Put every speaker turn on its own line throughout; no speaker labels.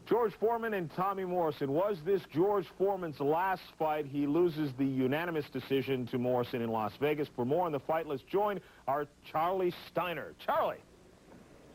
George Foreman and Tommy Morrison. Was this George Foreman's last fight? He loses the unanimous decision to Morrison in Las Vegas. For more on the fight, let's join our Charlie Steiner. Charlie.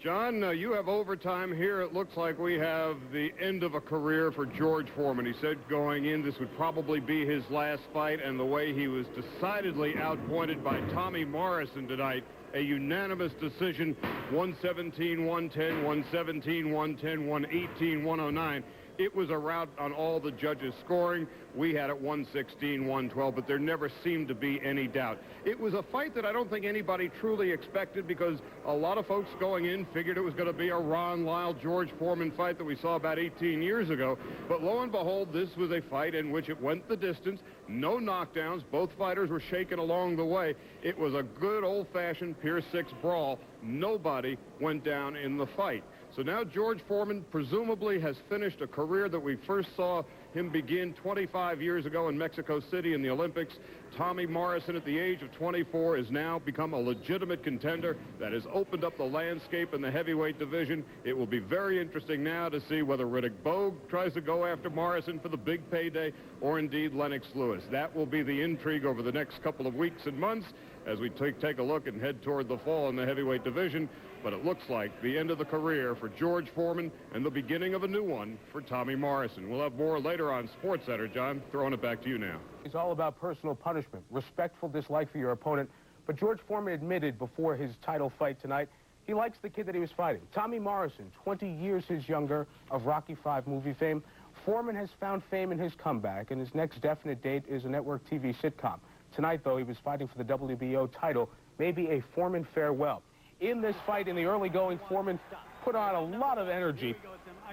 John, you have overtime here. It looks like we have the end of a career for George Foreman. He said going in this would probably be his last fight, and the way he was decidedly outpointed by Tommy Morrison tonight, a unanimous decision, 117, 110, 117, 110, 118, 109. It was a rout on all the judges' scoring. We had it 116, 112, but there never seemed to be any doubt. It was a fight that I don't think anybody truly expected, because a lot of folks going in figured it was going to be a Ron Lyle, George Foreman fight that we saw about 18 years ago. But lo and behold, this was a fight in which it went the distance. No knockdowns. Both fighters were shaken along the way. It was a good old-fashioned Pier 6 brawl. Nobody went down in the fight. So now George Foreman presumably has finished a career that we first saw him begin 25 years ago in Mexico City in the Olympics. Tommy Morrison, at the age of 24, has now become a legitimate contender that has opened up the landscape in the heavyweight division. It will be very interesting now to see whether Riddick Bogue tries to go after Morrison for the big payday, or indeed Lennox Lewis. That will be the intrigue over the next couple of weeks and months as we take a look and head toward the fall in the heavyweight division. But it looks like the end of the career for George Foreman and the beginning of a new one for Tommy Morrison. We'll have more later on SportsCenter. John, throwing it back to you now.
It's all about personal punishment, respectful dislike for your opponent. But George Foreman admitted before his title fight tonight he likes the kid that he was fighting. Tommy Morrison, 20 years his younger, of Rocky V movie fame. Foreman has found fame in his comeback, and his next definite date is a network TV sitcom. Tonight, though, he was fighting for the WBO title, maybe a Foreman farewell. In this fight, in the early going, Foreman put on a lot of energy,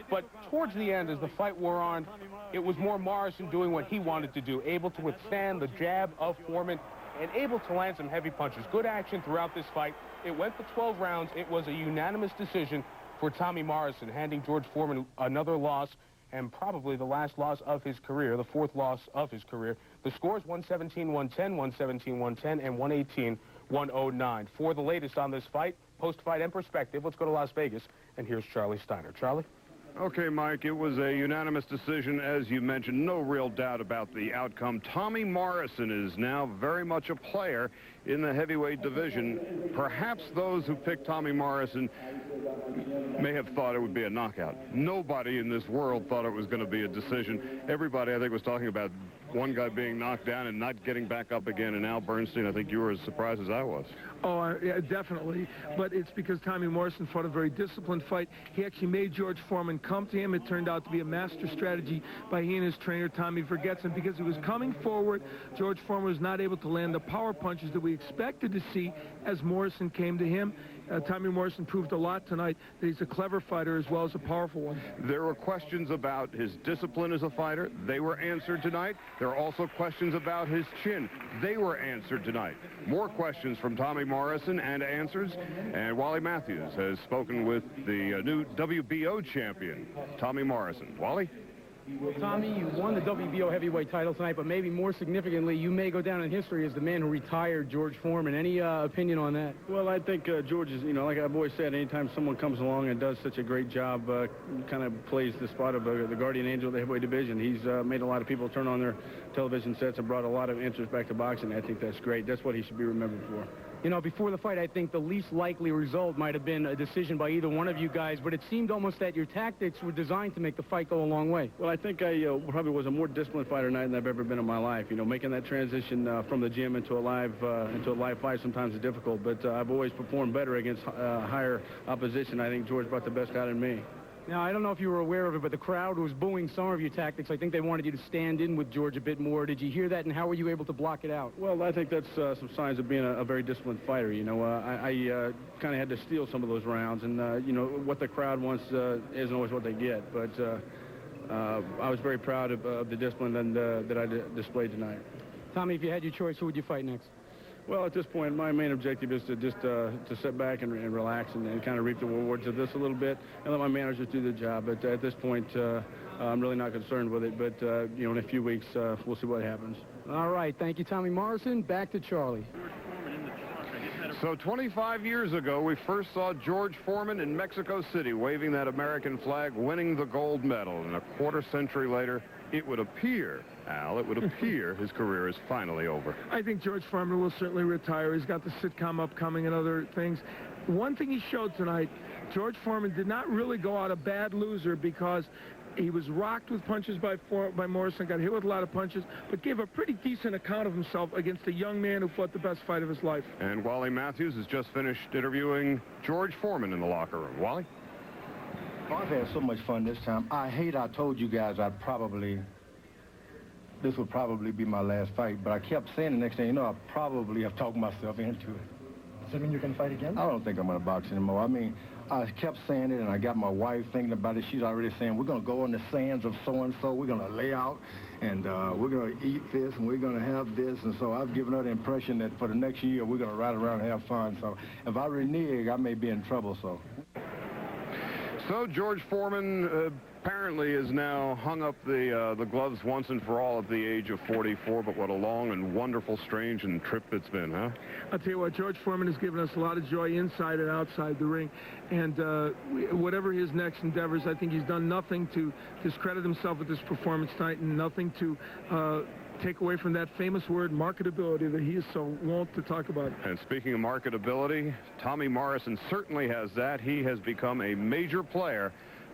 but towards the end, as the fight wore on, it was more Morrison doing what he wanted to do, able to withstand the jab of Foreman and able to land some heavy punches. Good action throughout this fight. It went for 12 rounds. It was a unanimous decision for Tommy Morrison, handing George Foreman another loss, and probably the last loss of his career, the fourth loss of his career. The scores 117, 110, 117, 110, and 118, 109. For the latest on this fight, post-fight and perspective, let's go to Las Vegas, and here's Charlie Steiner. Charlie?
Okay, Mike, it was a unanimous decision, as you mentioned. No real doubt about the outcome. Tommy Morrison is now very much a player in the heavyweight division. Perhaps those who picked Tommy Morrison may have thought it would be a knockout. Nobody in this world thought it was going to be a decision. Everybody, I think, was talking about one guy being knocked down and not getting back up again. And Al Bernstein, I think you were as surprised as I was.
Oh, yeah, definitely. But it's because Tommy Morrison fought a very disciplined fight. He actually made George Foreman come to him. It turned out to be a master strategy by he and his trainer, Tommy Vergetson, because he was coming forward. George Foreman was not able to land the power punches that we expected to see as Morrison came to him. Tommy Morrison proved a lot tonight that he's a clever fighter as well as a powerful one.
There were questions about his discipline as a fighter. They were answered tonight. There are also questions about his chin. They were answered tonight. More questions from Tommy Morrison and answers. And Wally Matthews has spoken with the new WBO champion, Tommy Morrison. Wally?
Tommy, you won the WBO heavyweight title tonight, but maybe more significantly, you may go down in history as the man who retired George Foreman. Any opinion on that?
Well, I think George is, like I've always said, anytime someone comes along and does such a great job, kind of plays the spot of the guardian angel of the heavyweight division. He's made a lot of people turn on their television sets and brought a lot of answers back to boxing. I think that's great. That's what he should be remembered for.
Before the fight, I think the least likely result might have been a decision by either one of you guys, but it seemed almost that your tactics were designed to make the fight go a long way.
Well, I think I probably was a more disciplined fighter tonight than I've ever been in my life. Making that transition from the gym into a live fight sometimes is difficult, but I've always performed better against higher opposition. I think George brought the best out in me.
Now, I don't know if you were aware of it, but the crowd was booing some of your tactics. I think they wanted you to stand in with George a bit more. Did you hear that, and how were you able to block it out?
Well, I think that's some signs of being a very disciplined fighter. I kind of had to steal some of those rounds, and, what the crowd wants isn't always what they get. But I was very proud of the discipline that I displayed tonight.
Tommy, if you had your choice, who would you fight next?
Well, at this point, my main objective is to just to sit back and relax and kind of reap the rewards of this a little bit and let my managers do the job. But at this point, I'm really not concerned with it. But, in a few weeks, we'll see what happens.
All right. Thank you, Tommy Morrison. Back to Charlie.
So 25 years ago, we first saw George Foreman in Mexico City waving that American flag, winning the gold medal. And a quarter century later, it would appear, Al, it would appear his career is finally over.
I think George Foreman will certainly retire. He's got the sitcom upcoming and other things. One thing he showed tonight, George Foreman did not really go out a bad loser because he was rocked with punches by Morrison, got hit with a lot of punches, but gave a pretty decent account of himself against a young man who fought the best fight of his life.
And Wally Matthews has just finished interviewing George Foreman in the locker room. Wally?
I've had so much fun this time. I told you guys this would probably be my last fight, but I kept saying the next thing you know, I probably have talked myself into it.
Does that mean you can fight again?
I don't think I'm going to box anymore. I mean, I kept saying it, and I got my wife thinking about it. She's already saying, we're going to go in the sands of so-and-so. We're going to lay out, and we're going to eat this, and we're going to have this. And so I've given her the impression that for the next year, we're going to ride around and have fun. So if I renege, I may be in trouble, so.
So George Foreman apparently has now hung up the gloves once and for all at the age of 44, but what a long and wonderful, strange and trip it's been, huh?
I'll tell you what, George Foreman has given us a lot of joy inside and outside the ring, and whatever his next endeavors, I think he's done nothing to discredit himself with this performance tonight, and nothing to take away from that famous word, marketability, that he is so wont to talk about.
And speaking of marketability, Tommy Morrison certainly has that. He has become a major player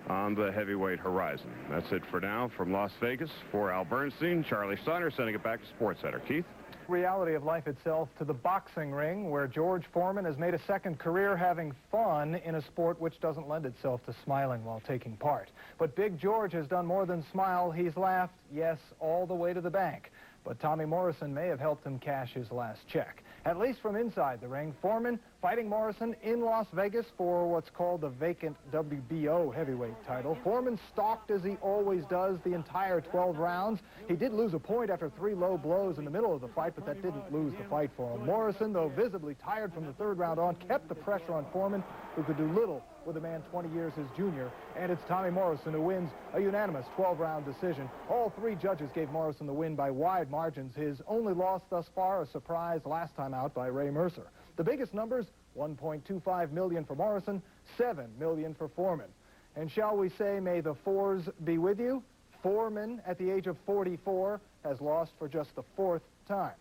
on the heavyweight horizon. That's it for now. From Las Vegas, for Al Bernstein, Charlie Steiner sending it back to SportsCenter. Keith?
Reality of life itself to the boxing ring, where George Foreman has made a second career having fun in a sport which doesn't lend itself to smiling while taking part. But Big George has done more than smile. He's laughed, yes, all the way to the bank. But Tommy Morrison may have helped him cash his last check. At least from inside the ring, Foreman fighting Morrison in Las Vegas for what's called the vacant WBO heavyweight title. Foreman stalked as he always does the entire 12 rounds. He did lose a point after 3 low blows in the middle of the fight, but that didn't lose the fight for him. Morrison, though visibly tired from the 3rd round on, kept the pressure on Foreman, who could do little with a man 20 years his junior. And it's Tommy Morrison who wins a unanimous 12-round decision. All 3 judges gave Morrison the win by wide margins. His only loss thus far, a surprise last time out by Ray Mercer. The biggest numbers, $1.25 million for Morrison, $7 million for Foreman. And shall we say, may the 4s be with you? Foreman, at the age of 44, has lost for just the 4th time.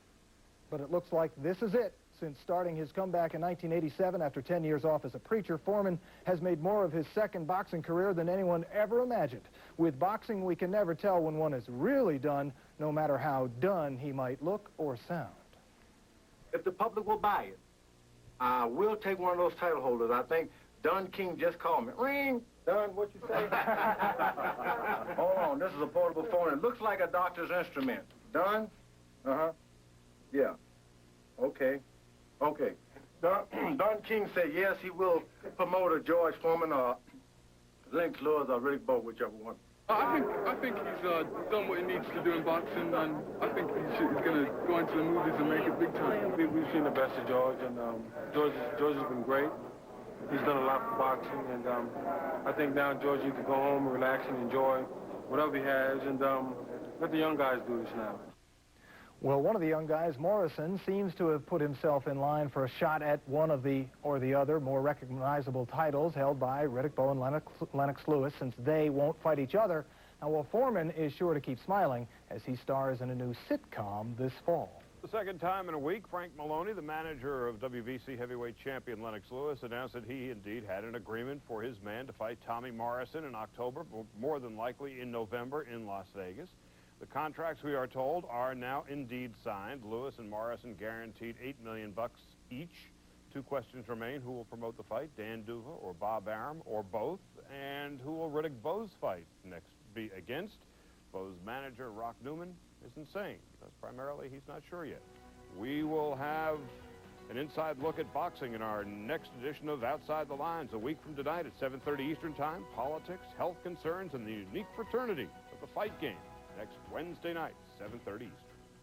But it looks like this is it. Since starting his comeback in 1987 after 10 years off as a preacher, Foreman has made more of his second boxing career than anyone ever imagined. With boxing, we can never tell when one is really done, no matter how done he might look or sound.
If the public will buy it, I will take one of those title holders. I think Don King just called me. Ring! Don, what you say? Hold on, this is a portable phone. It looks like a doctor's instrument. Don? Uh-huh. Yeah. Okay. Okay. Don King said yes, he will promote a George Foreman or Lennox Lewis or Rick Bowe, whichever one.
I think he's done what he needs to do in boxing, and I think he's going to go into the movies and make it big time.
We've seen the best of George, and George has been great. He's done a lot for boxing, and I think now George needs to go home and relax and enjoy whatever he has, and let the young guys do this now.
Well, one of the young guys, Morrison, seems to have put himself in line for a shot at one of the or the other more recognizable titles held by Riddick Bowe and Lennox Lewis, since they won't fight each other. Now, well, Foreman is sure to keep smiling as he stars in a new sitcom this fall.
The second time in a week, Frank Maloney, the manager of WBC heavyweight champion Lennox Lewis, announced that he indeed had an agreement for his man to fight Tommy Morrison in October, more than likely in November in Las Vegas. The contracts, we are told, are now indeed signed. Lewis and Morrison guaranteed $8 million each. 2 questions remain. Who will promote the fight, Dan Duva or Bob Arum, or both? And who will Riddick Bowe's fight next be against? Bowe's manager, Rock Newman, isn't saying, because primarily he's not sure yet. We will have an inside look at boxing in our next edition of Outside the Lines, a week from tonight at 7:30 Eastern Time. Politics, health concerns, and the unique fraternity of the fight game. Next Wednesday night, 7:30 Eastern.